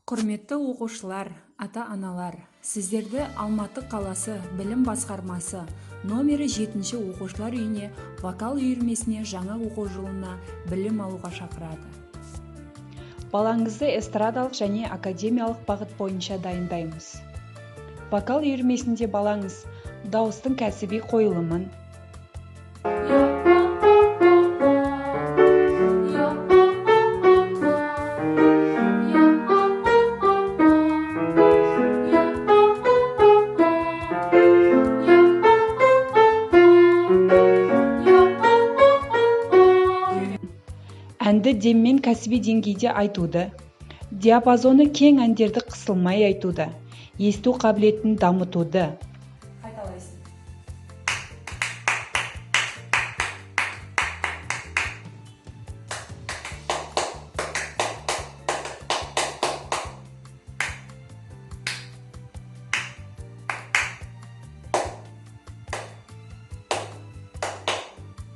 Құрметті оқушылар, ата-аналар, сіздерді Алматы қаласы білім басқармасы номері 7-ші оқушылар үйіне вокал үйірмесіне жаңа оқу жылына білім алуға шақырады. Балаңызды эстрадалық және академиялық бағыт бойынша дайындаймыз. Вокал үйірмесінде балаңыз дауыстың кәсіби қойылымын, әнді деммен кәсіби деңгейде айтуды, диапазоны кең әндерді қысылмай айтуды, есту қабілетін дамытуды. Қайталайсың.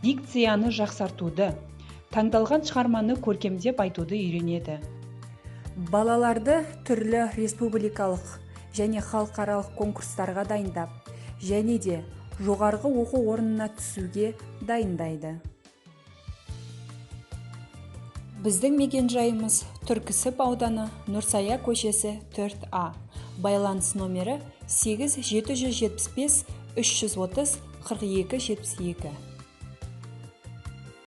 Дикцияны жақсартуды, таңдалған шығарманы көркемдеп айтуды үйренеді. Балаларды түрлі республикалық және халықаралық конкурстарға дайындап, және де жоғарғы оқу орнына түсуге дайындайды. Біздің мекенжайымыз Түркісіб ауданы, Нұрсая көшесі 4А. Байланыс номері 8 775 330 42 72.